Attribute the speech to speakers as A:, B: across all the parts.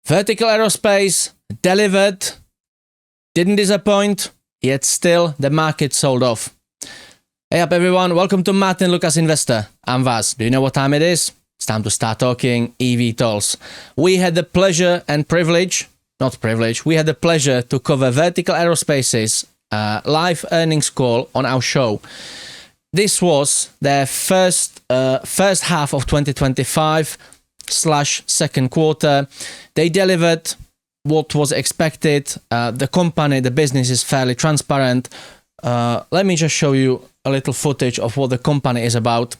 A: Vertical Aerospace delivered, didn't disappoint, yet still the market sold off. Hey up everyone, welcome to Martyn Lucas Investor. I'm Vaz. Do you know what time it is? It's time to start talking eVTOLs. We had the pleasure and privilege, we had the pleasure to cover Vertical Aerospace's live earnings call on our show. This was their first half of 2025/second quarter. They delivered what was expected. The company, the business is fairly transparent. Let me just show you a little footage of what the company is about.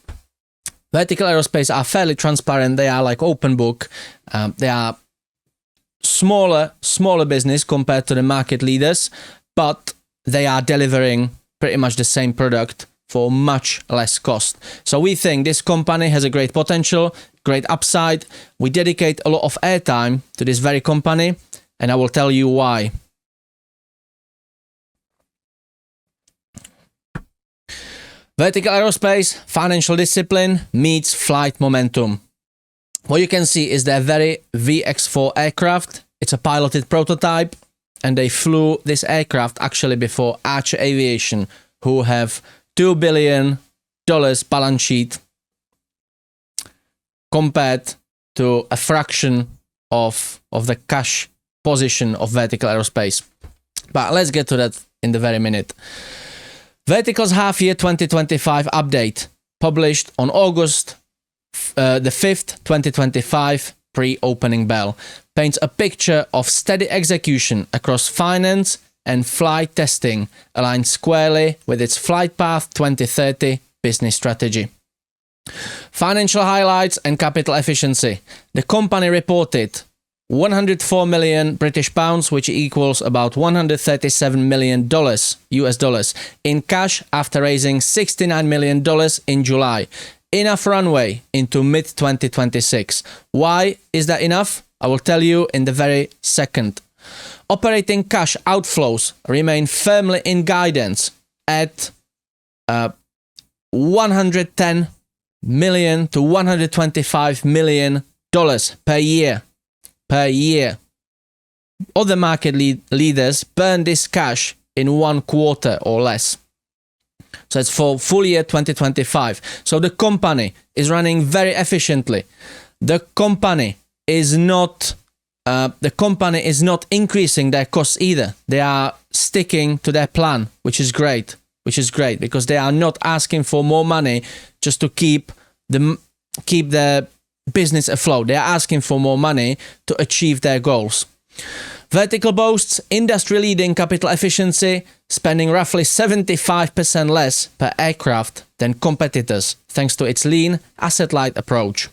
A: Vertical Aerospace are fairly transparent. They are like open book. They are smaller business compared to the market leaders, but they are delivering pretty much the same product for much less cost. So we think this company has a great potential, great upside. We dedicate a lot of airtime to this very company, and I will tell you why. Vertical Aerospace, financial discipline meets flight momentum. What you can see is their very VX4 aircraft. It's a piloted prototype, and they flew this aircraft actually before Archer Aviation, who have $2 billion balance sheet compared to a fraction of the cash position of Vertical Aerospace. But let's get to that in the very minute. Vertical's half-year 2025 update, published on August the 5th, 2025, pre-opening bell, paints a picture of steady execution across finance and flight testing, aligned squarely with its Flight Path 2030 business strategy. Financial highlights and capital efficiency. The company reported 104 million British pounds, which equals about $137 million US dollars in cash after raising $69 million in July. Enough runway into mid-2026. Why is that enough? I will tell you in the very second. Operating cash outflows remain firmly in guidance at $110 million to $125 million per year. Other market leaders burn this cash in 1 quarter or less. So it's for full year 2025. So the company is running very efficiently. The company is not increasing their costs either. They are sticking to their plan, which is great because they are not asking for more money just to keep the business afloat. They are asking for more money to achieve their goals. Vertical boasts industry-leading capital efficiency, spending roughly 75% less per aircraft than competitors, thanks to its lean, asset-light approach.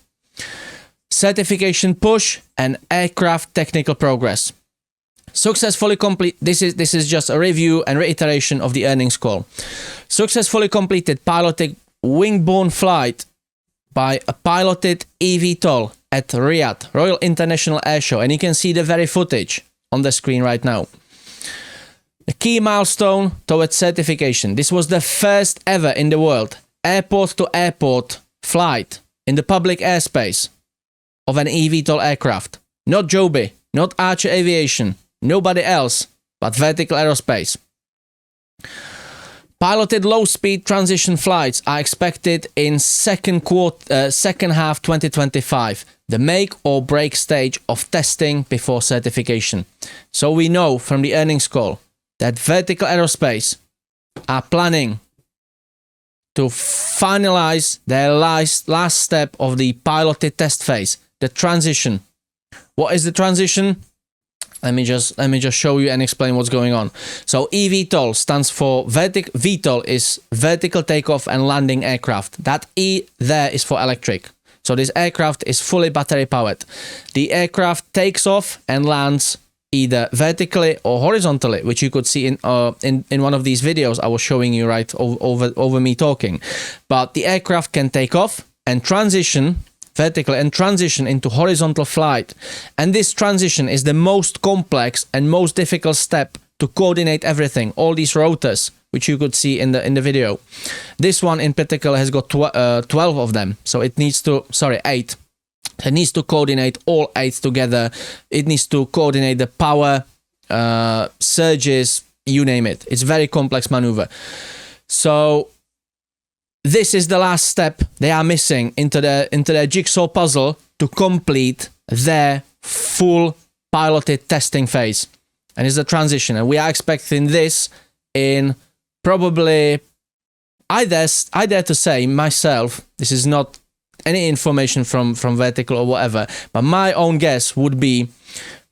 A: Certification push and aircraft technical progress. Successfully complete. This is just a review and reiteration of the earnings call. Successfully completed piloted wing-borne flight by a piloted eVTOL at Riyadh Royal International Air Show, and you can see the very footage on the screen right now. The key milestone towards certification. This was the first ever in the world airport-to-airport flight in the public airspace of an eVTOL aircraft. Not Joby, not Archer Aviation, nobody else but Vertical Aerospace. Piloted low-speed transition flights are expected in second half 2025, the make or break stage of testing before certification. So we know from the earnings call that Vertical Aerospace are planning to finalize their last step of the piloted test phase, the transition. What is the transition? Let me just show you and explain what's going on. So eVTOL stands for VTOL is vertical takeoff and landing aircraft. That E there is for electric. So this aircraft is fully battery powered. The aircraft takes off and lands either vertically or horizontally, which you could see in one of these videos I was showing you right over me talking. But the aircraft can take off and transition vertically and transition into horizontal flight. And this transition is the most complex and most difficult step to coordinate everything, all these rotors, which you could see in the video. This one in particular has got 12 of them, so it needs to, 8. It needs to coordinate all 8 together. It needs to coordinate the power, surges, you name it. It's very complex maneuver. So this is the last step they are missing into their jigsaw puzzle to complete their full piloted testing phase. And it's a transition. And we are expecting this in probably, I dare to say myself, this is not any information from Vertical or whatever, but my own guess would be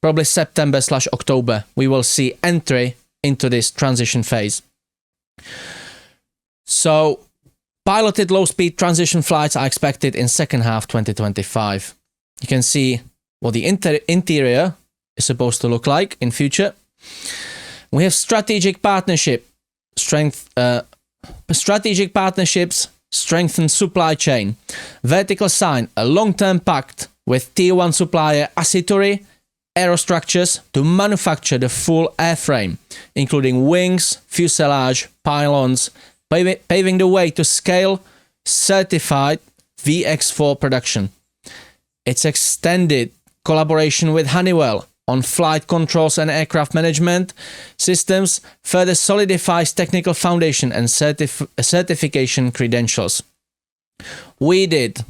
A: probably September/October. We will see entry into this transition phase. So piloted low-speed transition flights are expected in second half 2025. You can see what the interior is supposed to look like in future. We have strategic partnerships, strengthen supply chain. Vertical signed a long-term pact with Tier 1 supplier Aciturri Aerostructures to manufacture the full airframe, including wings, fuselage, pylons, paving the way to scale certified VX4 production. Its extended collaboration with Honeywell on flight controls and aircraft management systems further solidifies technical foundation and certification credentials. We did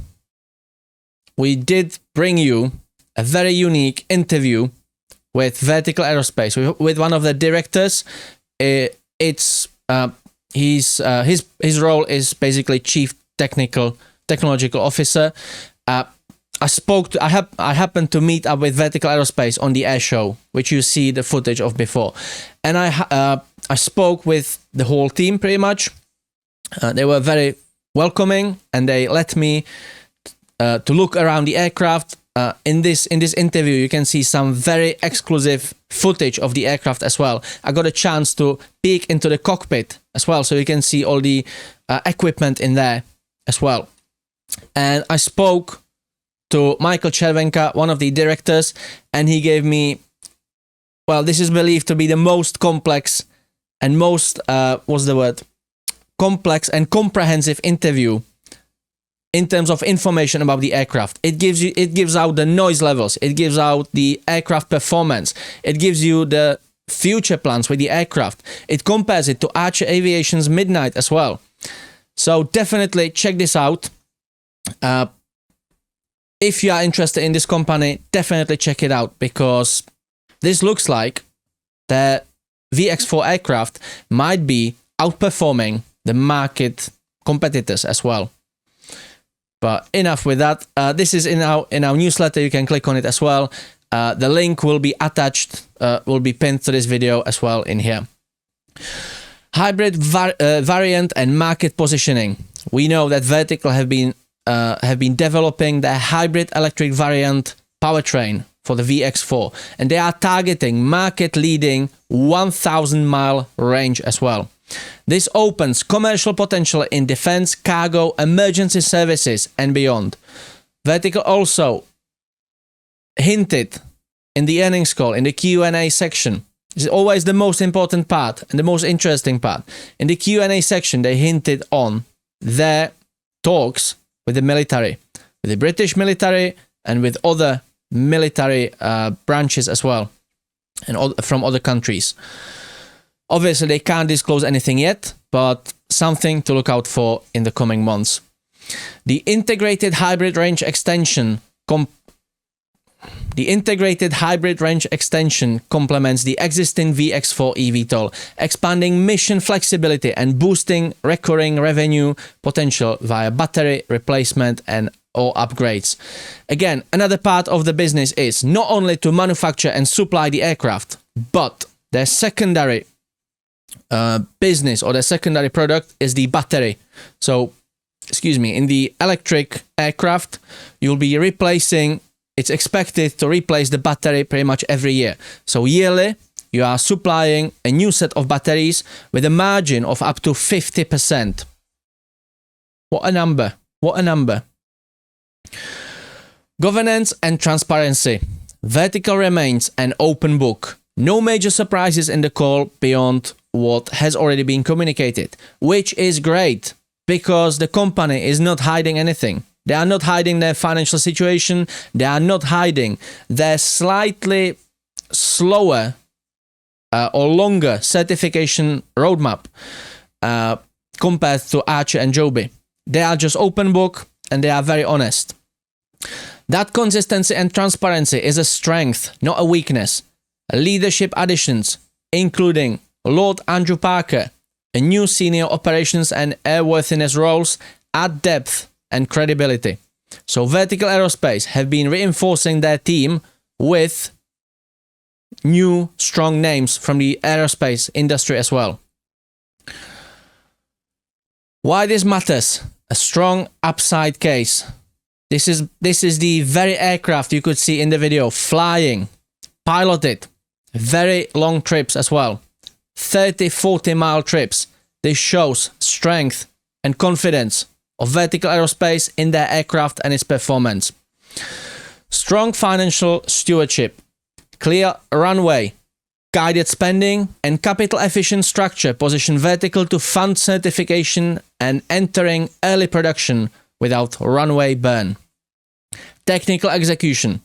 A: bring you a very unique interview with Vertical Aerospace, with one of the directors. His role is basically Chief Technological Officer. I happened to meet up with Vertical Aerospace on the air show, which you see the footage of before, and I spoke with the whole team pretty much. They were very welcoming, and they let me to look around the aircraft. In this interview, you can see some very exclusive footage of the aircraft as well. I got a chance to peek into the cockpit as well, so you can see all the equipment in there as well. And I spoke to Michael Chervenka, one of the directors, and he gave me, well, this is believed to be the most complex and most, complex and comprehensive interview in terms of information about the aircraft. It gives out the noise levels, it gives out the aircraft performance, it gives you the future plans with the aircraft. It compares it to Archer Aviation's Midnight as well. So definitely check this out. If you are interested in this company, definitely check it out, because this looks like the VX4 aircraft might be outperforming the market competitors as well. But enough with that. This is in our newsletter. You can click on it as well. The link will be attached, will be pinned to this video as well in here. Hybrid variant and market positioning. We know that Vertical have been developing the hybrid electric variant powertrain for the VX4, and they are targeting market-leading 1,000-mile range as well. This opens commercial potential in defense, cargo, emergency services, and beyond. Vertical also hinted in the earnings call, in the Q&A section. This is always the most important part and the most interesting part. In the Q&A section, they hinted on their talks with the military, with the British military and with other military branches as well, and from other countries. Obviously, they can't disclose anything yet, but something to look out for in the coming months. The integrated hybrid range extension complements the existing VX4 eVTOL, expanding mission flexibility and boosting recurring revenue potential via battery replacement and or upgrades. Again, another part of the business is not only to manufacture and supply the aircraft, but their secondary business or their secondary product is the battery. So, in the electric aircraft, you'll be replacing. It's expected to replace the battery pretty much every year. So yearly, you are supplying a new set of batteries with a margin of up to 50%. What a number. What a number. Governance and transparency. Vertical remains an open book. No major surprises in the call beyond what has already been communicated, which is great because the company is not hiding anything. They are not hiding their financial situation. They are not hiding their slightly slower or longer certification roadmap compared to Archer and Joby. They are just open book and they are very honest. That consistency and transparency is a strength, not a weakness. Leadership additions, including Lord Andrew Parker, a new senior operations and airworthiness roles, add depth and credibility. So Vertical Aerospace have been reinforcing their team with new strong names from the aerospace industry as well. Why this matters? A strong upside case. This is the very aircraft you could see in the video, flying, piloted, very long trips as well, 30-40 mile trips. This shows strength and confidence of Vertical Aerospace in their aircraft and its performance. Strong financial stewardship, clear runway, guided spending, and capital efficient structure position Vertical to fund certification and entering early production without runway burn. Technical execution,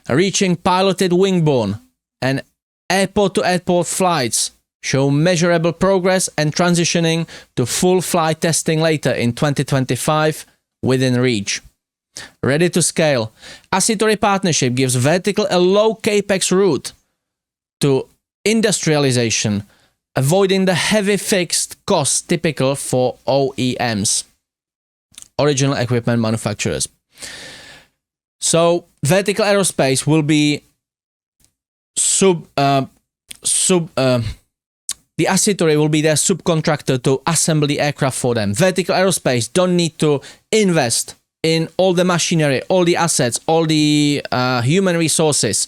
A: reaching piloted wingborne and airport-to-airport flights show measurable progress, and transitioning to full flight testing later in 2025 within reach. Ready to scale. Assettory partnership gives Vertical a low capex route to industrialization, avoiding the heavy fixed costs typical for OEMs, original equipment manufacturers. So Vertical Aerospace will be the Assettory will be their subcontractor to assemble the aircraft for them. Vertical Aerospace don't need to invest in all the machinery, all the assets, all the human resources.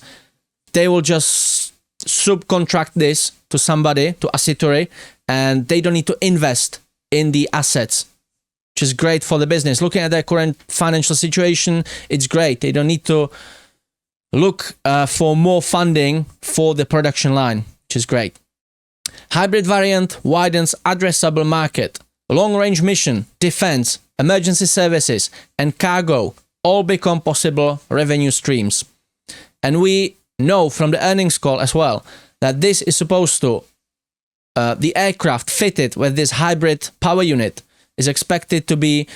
A: They will just subcontract this to somebody, to Assettory, and they don't need to invest in the assets, which is great for the business. Looking at their current financial situation, it's great. They don't need to look for more funding for the production line, which is great. Hybrid variant widens addressable market. Long-range mission, defense, emergency services, and cargo all become possible revenue streams. And we know from the earnings call as well that this is supposed to, the aircraft fitted with this hybrid power unit is expected to be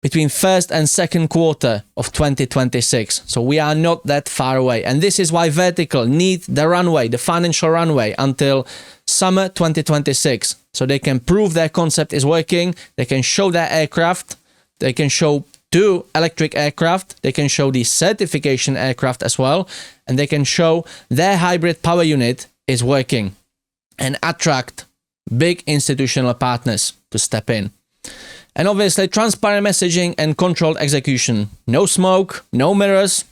A: between first and second quarter of 2026. So we are not that far away. And this is why Vertical need the runway, the financial runway, until summer 2026. So they can prove their concept is working. They can show their aircraft. They can show 2 electric aircraft. They can show the certification aircraft as well. And they can show their hybrid power unit is working and attract big institutional partners to step in. And obviously, transparent messaging and controlled execution. No smoke, no mirrors.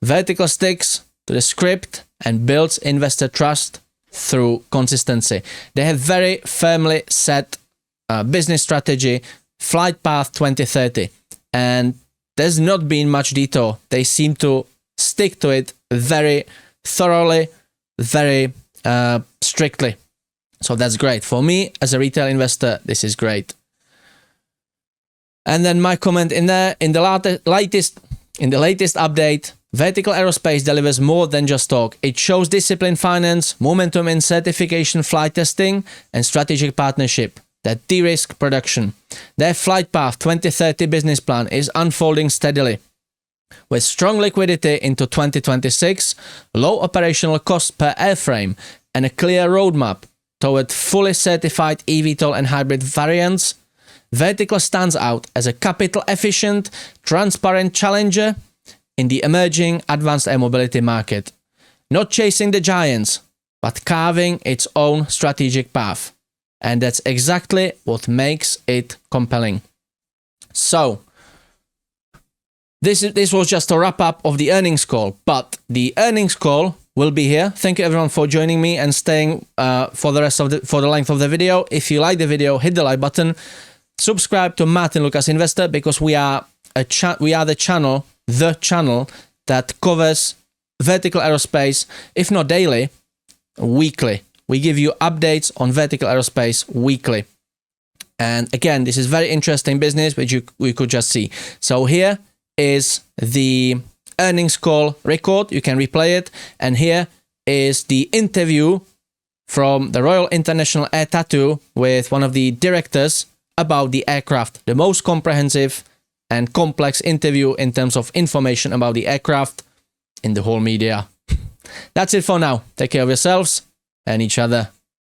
A: Vertical sticks to the script and builds investor trust through consistency. They have very firmly set business strategy, flight path 2030. And there's not been much detour. They seem to stick to it very thoroughly, very strictly. So that's great. For me, as a retail investor, this is great. And then my comment in there, in the latest update, Vertical Aerospace delivers more than just talk. It shows disciplined finance, momentum in certification flight testing, and strategic partnership that de-risk production. Their flight path 2030 business plan is unfolding steadily. With strong liquidity into 2026, low operational cost per airframe, and a clear roadmap toward fully certified eVTOL and hybrid variants, Vertical stands out as a capital-efficient, transparent challenger in the emerging advanced air mobility market. Not chasing the giants, but carving its own strategic path. And that's exactly what makes it compelling. So, this was just a wrap-up of the earnings call, but the earnings call will be here. Thank you everyone for joining me and staying for the length of the video. If you like the video, hit the like button. Subscribe to Martyn Lucas Investor, because we are the channel that covers Vertical Aerospace, if not daily, weekly. We give you updates on Vertical Aerospace weekly. And again, this is very interesting business, which we could just see. So here is the earnings call record. You can replay it. And here is the interview from the Royal International Air Tattoo with one of the directors about the aircraft. The most comprehensive and complex interview in terms of information about the aircraft in the whole media. That's it for now. Take care of yourselves and each other.